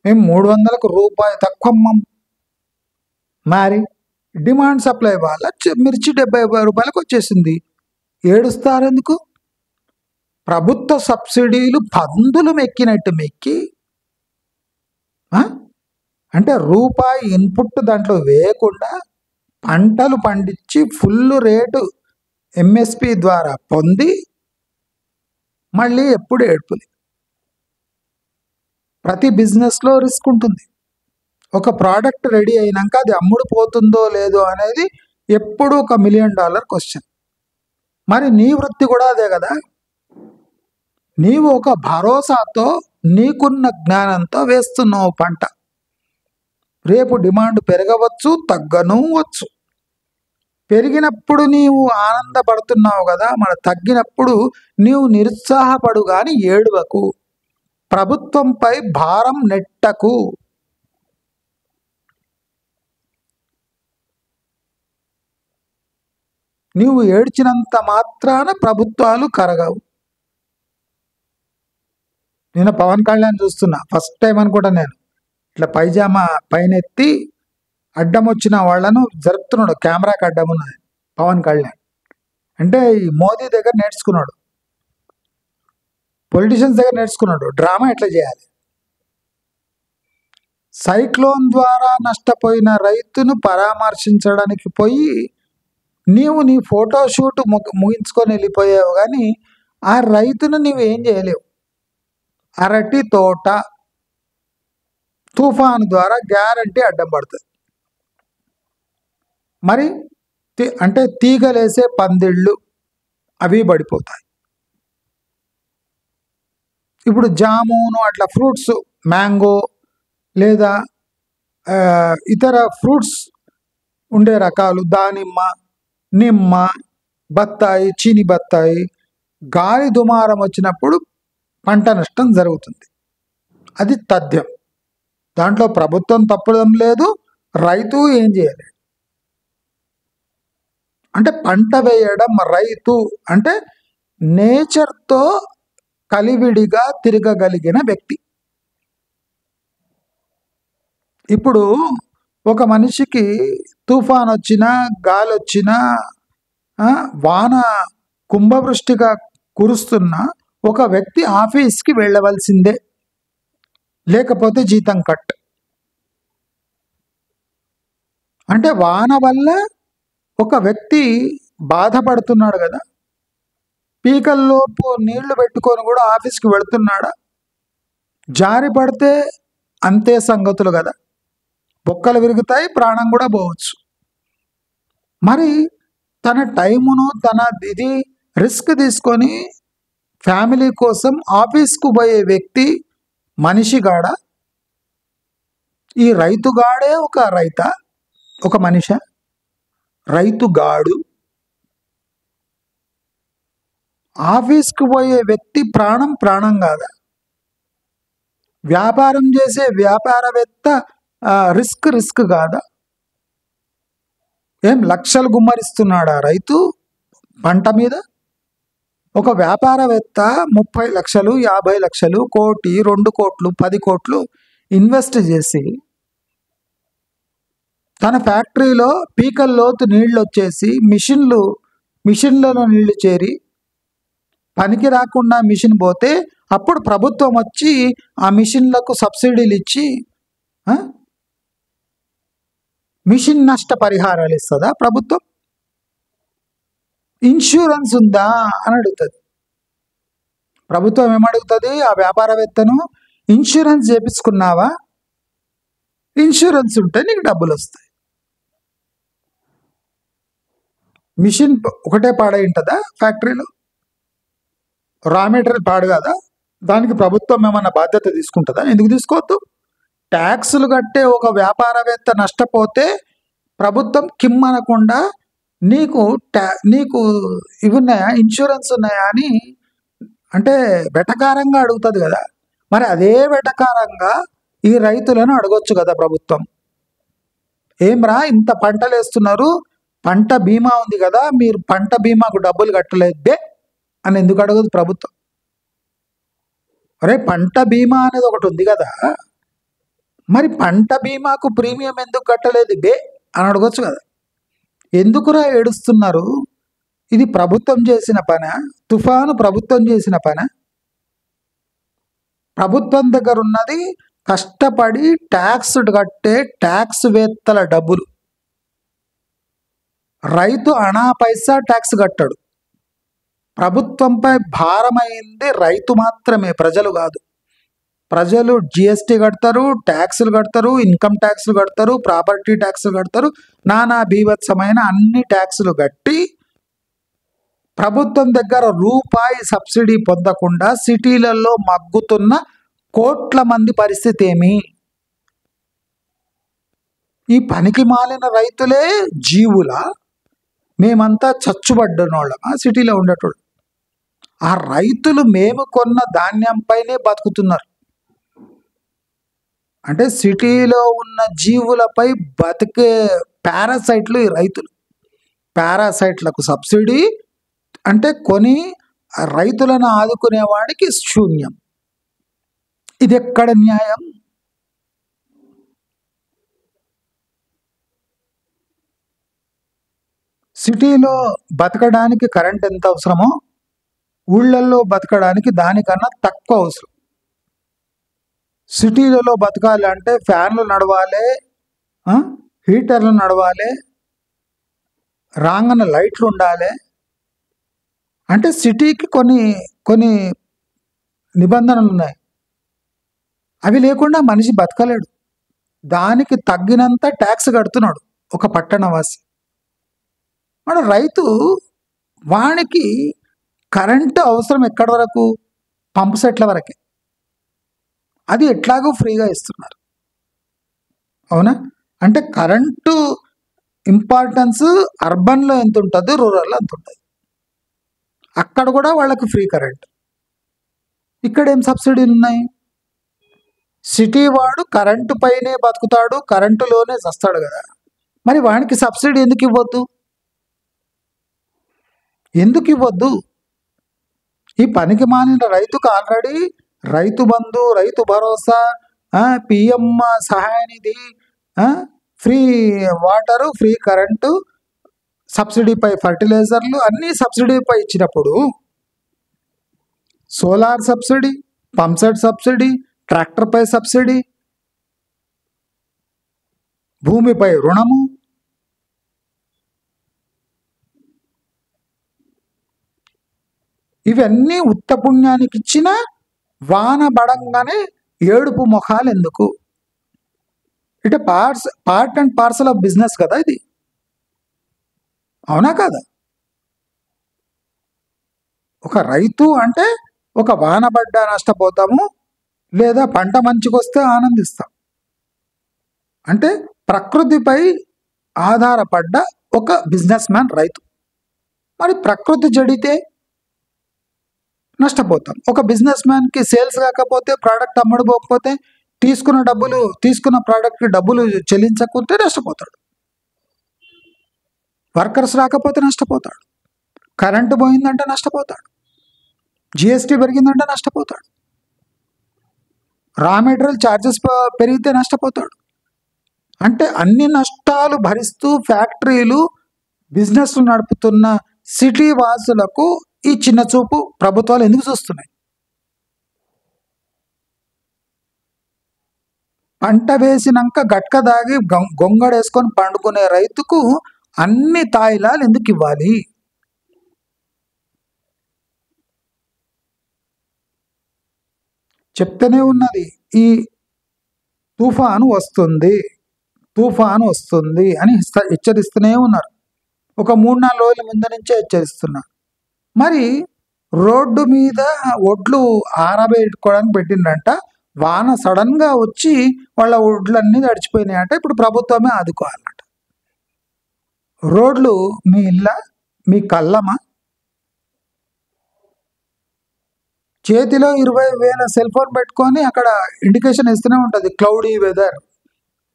మేము 300కు రూపాయి తక్కువ అమ్మం. మరి డిమాండ్ సప్లై వల్ల మిర్చి 70 రూపాయలకు వచ్చేసింది. ఏడుస్తారు ఎందుకు? ప్రభుత్వ సబ్సిడీలు పందులు మెక్కినట్టు మెక్కి అంటే రూపాయి ఇన్పుట్ దాంట్లో వేయకుండా పంటలు పండించి ఫుల్ రేటు ఎంఎస్పి ద్వారా పొంది మళ్ళీ ఎప్పుడు ఏడుపులి. ప్రతి బిజినెస్లో రిస్క్ ఉంటుంది. ఒక ప్రోడక్ట్ రెడీ అయినాక అది అమ్ముడు పోతుందో లేదో అనేది ఎప్పుడు ఒక $1 మిలియన్ క్వశ్చన్. మరి నీ వృత్తి కూడా అదే కదా. నీవు ఒక భరోసాతో నీకున్న జ్ఞానంతో వేస్తున్నావు పంట. రేపు డిమాండ్ పెరగవచ్చు, తగ్గనవచ్చు. పెరిగినప్పుడు నీవు ఆనందపడుతున్నావు కదా, మరి తగ్గినప్పుడు నీవు నిరుత్సాహపడు కానీ ఏడువకు. ప్రభుత్వంపై భారం నెట్టకు. నీవు ఏడ్చినంత మాత్రాన ప్రభుత్వాలు కరగవు. నేను పవన్ కళ్యాణ్ చూస్తున్నా, ఫస్ట్ టైం అనుకుంటా నేను ఇట్లా పైజామా పైన ఎత్తి అడ్డం వచ్చిన వాళ్ళను జరుపుతున్నాడు. కెమెరాకి అడ్డం ఉన్నది పవన్ కళ్యాణ్. అంటే ఈ మోదీ దగ్గర నేర్చుకున్నాడు, పొలిటీషియన్స్ దగ్గర నేర్చుకున్నాడు డ్రామా ఎట్లా చేయాలి. సైక్లోన్ ద్వారా నష్టపోయిన రైతును పరామర్శించడానికి పోయి నీవు నీ ఫోటోషూట్ ముగించుకొని వెళ్ళిపోయావు, కానీ ఆ రైతును నీవేం చేయలేవు. అరటి తోట తుఫాను ద్వారా గ్యారంటీ అడ్డం పడుతుంది. మరి అంటే తీగలేసే పందిళ్ళు అవి పడిపోతాయి. ఇప్పుడు జామును అట్లా ఫ్రూట్స్, మ్యాంగో లేదా ఇతర ఫ్రూట్స్ ఉండే రకాలు, దానిమ్మ, నిమ్మ, బత్తాయి, చీని బత్తాయి, గాలి దుమారం వచ్చినప్పుడు పంట నష్టం జరుగుతుంది. అది తథ్యం. దాంట్లో ప్రభుత్వం తప్పడం లేదు, రైతు ఏం చేయలేడు. అంటే పంట వేయడం రైతు అంటే నేచర్తో కలివిడిగా తిరగగలిగిన వ్యక్తి. ఇప్పుడు ఒక మనిషికి తుఫాన్ వచ్చినా, గాలి వచ్చినా, వాన కుంభవృష్టిగా కురుస్తున్నా ఒక వ్యక్తి ఆఫీస్కి వెళ్ళవలసిందే, లేకపోతే జీతం కట్. అంటే వాన వల్ల ఒక వ్యక్తి బాధపడుతున్నాడు కదా, పీకల్లోపు నీళ్లు పెట్టుకొని కూడా ఆఫీస్కి వెళుతున్నాడా? జారి పడితే అంతే సంగతులు కదా, బొక్కలు విరుగుతాయి, ప్రాణం కూడా పోవచ్చు. మరి తన టైమును తన ఇది రిస్క్ తీసుకొని ఫ్యామిలీ కోసం ఆఫీస్కు పోయే వ్యక్తి మనిషిగాడ? ఈ రైతుగాడే ఒక రైతా, ఒక మనిషి? రైతుగాడు. ఆఫీస్కు పోయే వ్యక్తి ప్రాణం ప్రాణం కాదా? వ్యాపారం చేసే వ్యాపారవేత్త రిస్క్ కాదా? ఏం లక్షలు గుమ్మరిస్తున్నాడా రైతు పంట మీద? ఒక వ్యాపారవేత్త 30 లక్షలు, 50 లక్షలు, కోటి, 2 కోట్లు, 10 కోట్లు ఇన్వెస్ట్ చేసి తన ఫ్యాక్టరీలో పీకల్లోతు నీళ్ళు వచ్చేసి మిషన్లలో నీళ్లు చేరి పనికి రాకుండా మిషన్ పోతే అప్పుడు ప్రభుత్వం వచ్చి ఆ మిషన్లకు సబ్సిడీలు ఇచ్చి మిషన్ నష్ట పరిహారాలు ఇస్తుందా ప్రభుత్వం? ఇన్సూరెన్స్ ఉందా అని అడుగుతుంది ప్రభుత్వం. ఏమడుగుతుంది ఆ వ్యాపారవేత్తను? ఇన్సూరెన్స్ చేపించుకున్నావా? ఇన్సూరెన్స్ ఉంటే నీకు డబ్బులు వస్తాయి. మిషన్ ఒకటే పాడై ఉంటుందా ఫ్యాక్టరీలో? రా మెటీరియల్ పాడు కదా, దానికి ప్రభుత్వం ఏమన్నా బాధ్యత తీసుకుంటుందా? ఎందుకు తీసుకోవద్దు? ట్యాక్సులు కట్టే ఒక వ్యాపారవేత్త నష్టపోతే ప్రభుత్వం కిమ్మనకుండా నీకు ఇవి ఉన్నాయా, ఇన్సూరెన్స్ ఉన్నాయా అని అంటే వెటకారంగా అడుగుతుంది కదా. మరి అదే వెటకారంగా ఈ రైతులను అడగొచ్చు కదా ప్రభుత్వం, ఏమ్రా ఇంత పంటలు వేస్తున్నారు, పంట బీమా ఉంది కదా, మీరు పంట బీమాకు డబ్బులు కట్టలేదే అని ఎందుకు అడగదు ప్రభుత్వం? అరే పంట బీమా అనేది ఒకటి ఉంది కదా, మరి పంట బీమాకు ప్రీమియం ఎందుకు కట్టలేదు బే అని అడగొచ్చు కదా. ఎందుకురా ఏడుస్తున్నారు? ఇది ప్రభుత్వం చేసిన పన? తుఫాను ప్రభుత్వం చేసిన పన? ప్రభుత్వం దగ్గర ఉన్నది కష్టపడి ట్యాక్స్ కట్టే ట్యాక్స్ వేత్తల డబ్బులు. రైతు అనా పైసా ట్యాక్స్ కట్టాడు. ప్రభుత్వంపై భారమైంది రైతు మాత్రమే, ప్రజలు కాదు. ప్రజలు జిఎస్టీ కడతారు, ట్యాక్సులు కడతారు, ఇన్కమ్ ట్యాక్సులు కడతారు, ప్రాపర్టీ ట్యాక్సులు కడతారు, నానా బీభత్సమైన అన్ని ట్యాక్సులు కట్టి ప్రభుత్వం దగ్గర రూపాయి సబ్సిడీ పొందకుండా సిటీలలో మగ్గుతున్న కోట్ల మంది పరిస్థితి ఏమి? ఈ పనికి మాలిన రైతులే జీవుల? మేమంతా చచ్చుబడ్డనోళ్ళమా సిటీలో ఉండేటోళ్ళు? ఆ రైతులు మేము కొన్న ధాన్యంపైనే బతుకుతున్నారు. అంటే సిటీలో ఉన్న జీవులపై బతికే పారాసైట్లు ఈ రైతులు. పారాసైట్లకు సబ్సిడీ అంటే కొని రైతులను ఆదుకునేవాడికి శూన్యం. ఇది ఎక్కడ న్యాయం? సిటీలో బతకడానికి కరెంట్ ఎంత అవసరమో ఊళ్ళల్లో బతకడానికి దానికన్నా తక్కువ అవసరం. సిటీలలో బతకాలి అంటే ఫ్యాన్లు నడవాలి, హీటర్లు నడవాలి, రాంగన లైట్లు ఉండాలి. అంటే సిటీకి కొన్ని కొన్ని నిబంధనలు ఉన్నాయి. అవి లేకుండా మనిషి బతకలేడు. దానికి తగ్గినంత ట్యాక్స్ కడుతున్నాడు ఒక పట్టణవాసి. మన రైతు వానికి కరెంటు అవసరం ఎక్కడి వరకు? పంపు సెట్ల వరకే. అది ఎట్లాగో ఫ్రీగా ఇస్తున్నారు, అవునా? అంటే కరెంటు ఇంపార్టెన్స్ అర్బన్లో ఎంత ఉంటుంది, రూరల్లో ఎంత ఉంటుంది. అక్కడ కూడా వాళ్ళకి ఫ్రీ కరెంట్. ఇక్కడ ఏం సబ్సిడీలు ఉన్నాయి? సిటీ వాడు కరెంటు పైనే బతుకుతాడు, కరెంటులోనే చస్తాడు కదా. మరి వానికి సబ్సిడీ ఎందుకు ఇవ్వద్దు? ఎందుకు ఇవ్వద్దు? ఈ పనికి మాలిన రైతుకు ఆల్రెడీ రైతు బంధు, రైతు భరోసా, పిఎం సహాయ నిధి, ఫ్రీ వాటరు, ఫ్రీ కరెంటు, సబ్సిడీపై ఫర్టిలైజర్లు అన్నీ సబ్సిడీపై ఇచ్చినప్పుడు సోలార్ సబ్సిడీ, పంప్సెట్ సబ్సిడీ, ట్రాక్టర్పై సబ్సిడీ, భూమిపై రుణము, ఇవన్నీ ఉత్తపుణ్యానికి ఇచ్చిన వాన పడంగానే ఏడుపు ముఖాలు ఎందుకు? ఇటు part and parcel of business కదా ఇది, అవునా కదా? ఒక రైతు అంటే ఒక వాన పడ్డా నష్టపోతాము, లేదా పంట మంచికొస్తే ఆనందిస్తాం. అంటే ప్రకృతిపై ఆధారపడ్డ ఒక బిజినెస్ మ్యాన్ రైతు. మరి ప్రకృతి జడితే నష్టపోతాం. ఒక బిజినెస్ మ్యాన్కి సేల్స్ కాకపోతే, ప్రోడక్ట్ అమ్ముడుపోకపోతే, తీసుకున్న ప్రోడక్ట్కి డబ్బులు చెల్లించకపోతే నష్టపోతాడు. వర్కర్స్ రాకపోతే నష్టపోతాడు. కరెంటు పోయిందంటే నష్టపోతాడు. జిఎస్టీ పెరిగిందంటే నష్టపోతాడు. రా మెటీరియల్ ఛార్జెస్ పెరిగితే నష్టపోతాడు. అంటే అన్ని నష్టాలు భరిస్తూ ఫ్యాక్టరీలు, బిజినెస్ నడుపుతున్న సిటీ వాసులకు ఈ చిన్న చూపు ప్రభుత్వాలు ఎందుకు చూస్తున్నాయి? పంట వేసినాక గట్క దాగి గొంగడేసుకొని పండుకునే రైతుకు అన్ని తాయిలాలు ఎందుకు ఇవ్వాలి? చెప్తూనే ఉన్నది, ఈ తుఫాను వస్తుంది అని హెచ్చరిస్తూనే ఉన్నారు. ఒక 3-4 రోజుల ముందు నుంచే హెచ్చరిస్తున్నారు. మరి రోడ్డు మీద ఒడ్లు ఆరబెట్టుకోవడానికి పెట్టిండంట. వాన సడన్గా వచ్చి వాళ్ళ ఒడ్లన్నీ తడిచిపోయినాయంట. ఇప్పుడు ప్రభుత్వమే ఆదుకోవాలన్నట. రోడ్లు మీ ఇళ్ళ, మీ కళ్ళమా? చేతిలో 20,000 సెల్ ఫోన్ పెట్టుకొని అక్కడ ఇండికేషన్ ఇస్తూనే ఉంటుంది, క్లౌడీ వెదర్,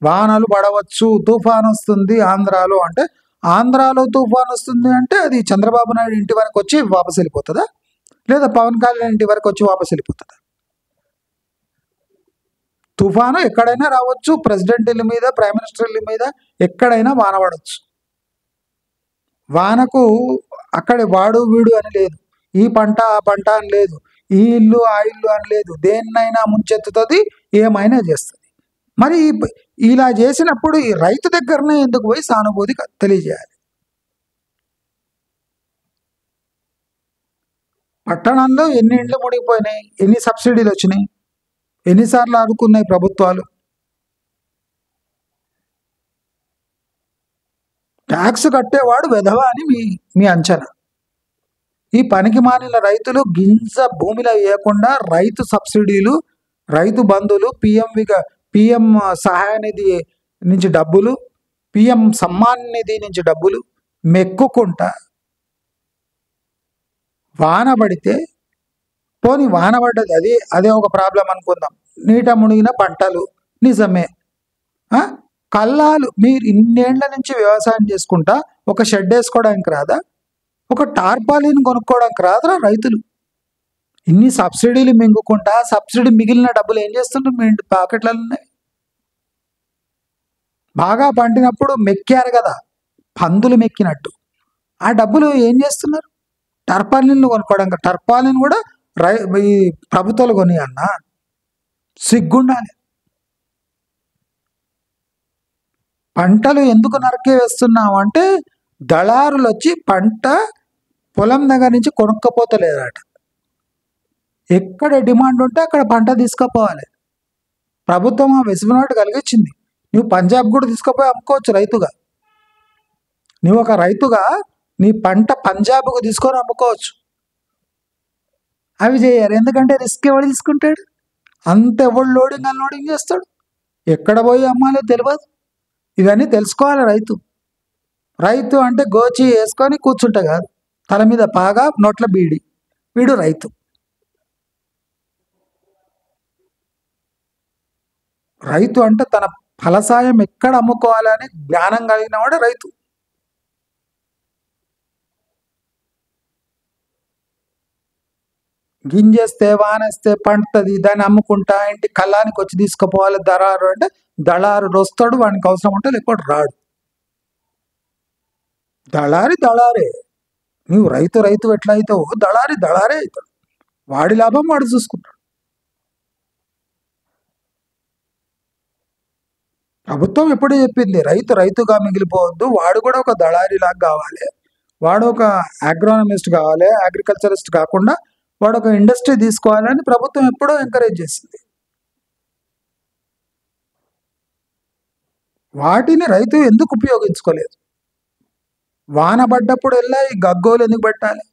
వానలు పడవచ్చు, తుఫాన్ వస్తుంది ఆంధ్రాలో అంటే. ఆంధ్రాలో తుఫాన్ వస్తుంది అంటే అది చంద్రబాబు నాయుడు ఇంటి వరకు వచ్చి వాపసు వెళ్ళిపోతుందా, లేదా పవన్ కళ్యాణ్ ఇంటి వరకు వచ్చి వాపసు వెళ్ళిపోతుందా? తుఫాను ఎక్కడైనా రావచ్చు, ప్రెసిడెంట్ ఇల్లు మీద, ప్రైమ్ మినిస్టర్ ఇల్లు మీద ఎక్కడైనా వాన పడవచ్చు. వానకు అక్కడ వాడు వీడు అని లేదు, ఈ పంట ఆ పంట అని లేదు, ఈ ఇల్లు ఆ ఇల్లు అని లేదు, దేన్నైనా ముంచెత్తుతుంది, ఏమైనా చేస్తుంది. మరి ఇలా చేసినప్పుడు ఈ రైతు దగ్గరనే ఎందుకు పోయి సానుభూతి తెలియజేయాలి? పట్టణంలో ఎన్ని ఇండ్లు మునిగిపోయినాయి, ఎన్ని సబ్సిడీలు వచ్చినాయి, ఎన్నిసార్లు ఆదుకున్నాయి ప్రభుత్వాలు? ట్యాక్స్ కట్టేవాడు వెధవ అని మీ అంచనా. ఈ పనికి మాలిన రైతులు గింజ భూమిలో వేయకుండా రైతు సబ్సిడీలు, రైతు బంధులు, పిఎం సహాయ నిధి నుంచి డబ్బులు, పిఎం సమ్మాన్ నిధి నుంచి డబ్బులు మెక్కుకుంటా వాన పడితే, పోని వాన పడ్డది అదే ఒక ప్రాబ్లం అనుకుందాం, నీట మునిగిన పంటలు నిజమే. కల్లాలు మీరు ఇన్నేళ్ల నుంచి వ్యవసాయం చేసుకుంటా ఒక షెడ్ వేసుకోవడానికి రాదా, ఒక టార్పాలిన్ కొనుక్కోవడానికి రాదురా రైతులు? ఇన్ని సబ్సిడీలు మింగుకుంటా సబ్సిడీ మిగిలిన డబ్బులు ఏం చేస్తుంటారు మీ ఇంటి పాకెట్లలో ఉన్నాయి? బాగా పండినప్పుడు మెక్కారు కదా, పందులు మెక్కినట్టు, ఆ డబ్బులు ఏం చేస్తున్నారు? టర్పాలిన్లు కొనుక్కోవడానికి. టర్పాలిన్ కూడా ఈ ప్రభుత్వాలు కొని అన్న, సిగ్గుండాలి. పంటలు ఎందుకు నరకే వేస్తున్నావు అంటే దళారులు వచ్చి పంట పొలం దగ్గర నుంచి కొనుక్కపోతలేదట. ఎక్కడ డిమాండ్ ఉంటే అక్కడ పంట తీసుకుపోవాలి. ప్రభుత్వం ఆ వెసులుబాటు కలిగించింది. నువ్వు పంజాబ్ కూడా తీసుకుపోయి అమ్ముకోవచ్చు రైతుగా. నువ్వు ఒక రైతుగా నీ పంట పంజాబ్కు తీసుకొని అమ్ముకోవచ్చు. అవి చేయరు, ఎందుకంటే రిస్క్ ఎవడు తీసుకుంటాడు? అంత ఎవడు లోడింగ్ అన్లోడింగ్ చేస్తాడు, ఎక్కడ పోయి అమ్మాలో తెలియదు. ఇవన్నీ తెలుసుకోవాలి రైతు. రైతు అంటే గోచి వేసుకొని కూర్చుంటే కాదు, తల మీద పాగా నోట్ల బీడి, వీడు రైతు. రైతు అంటే తన ఫలసాయం ఎక్కడ అమ్ముకోవాలని జ్ఞానం కలిగిన వాడు రైతు. గింజేస్తే వానేస్తే పంటది, దాన్ని అమ్ముకుంటా ఇంటి కళ్ళానికి వచ్చి తీసుకుపోవాలి దళారు అంటే దళారు వస్తాడు, వానికి అవసరం ఉంటే లేకపోతే రాడు. దళారే. నువ్వు రైతు ఎట్లా అవుతావు, దళారే అవుతాడు. వాడి లాభం వాడు చూసుకుంటాడు. ప్రభుత్వం ఎప్పుడూ చెప్పింది రైతుగా మిగిలిపోవద్దు, వాడు కూడా ఒక దళారిలాగా కావాలి, వాడు ఒక అగ్రోనమిస్ట్ కావాలి, అగ్రికల్చరిస్ట్ కాకుండా వాడు ఒక ఇండస్ట్రీ తీసుకోవాలని ప్రభుత్వం ఎప్పుడో ఎంకరేజ్ చేసింది. వాటిని రైతు ఎందుకు ఉపయోగించుకోలేదు? వాన పడ్డప్పుడు వెళ్ళా ఈ గగ్గోలు ఎందుకు పెట్టాలి?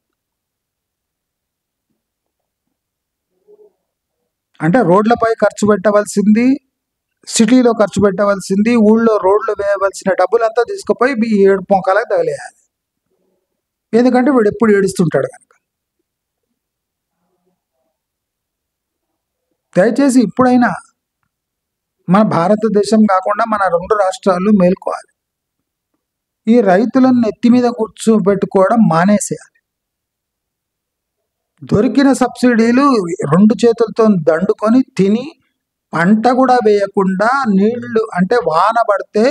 అంటే రోడ్లపై ఖర్చు పెట్టవలసింది, సిటీలో ఖర్చు పెట్టవలసింది, ఊళ్ళో రోడ్లు వేయవలసిన డబ్బులంతా తీసుకుపోయి మీ ఏడు పొంకాలకు తగిలేయాలి. ఎందుకంటే వీడు ఎప్పుడు ఏడుస్తుంటాడు కనుక. దయచేసి ఇప్పుడైనా మన భారతదేశం కాకుండా మన 2 రాష్ట్రాలు మేల్కోవాలి. ఈ రైతులను నెత్తి మీద కూర్చోబెట్టుకోవడం మానేసేయాలి. దొరికిన సబ్సిడీలు 2 చేతులతో దండుకొని తిని పంట కూడా వేయకుండా నీళ్లు అంటే వాన పడితే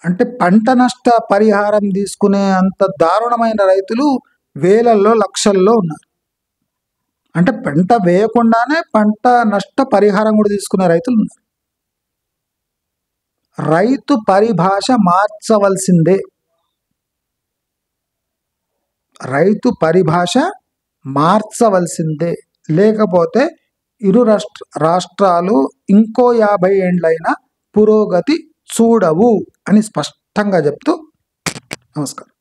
అంటే పంట నష్ట పరిహారం తీసుకునే అంత దారుణమైన రైతులు వేలల్లో లక్షల్లో ఉన్నారు. అంటే పంట వేయకుండానే పంట నష్ట పరిహారం కూడా తీసుకునే రైతులు ఉన్నారు. రైతు పరిభాష మార్చవలసిందే. రైతు పరిభాష మార్చవలసిందే, లేకపోతే ఇరు రాష్ట్రాలు ఇంకో 50 ఏండ్లైనా పురోగతి చూడవు అని స్పష్టంగా చెప్తూ నమస్కారం.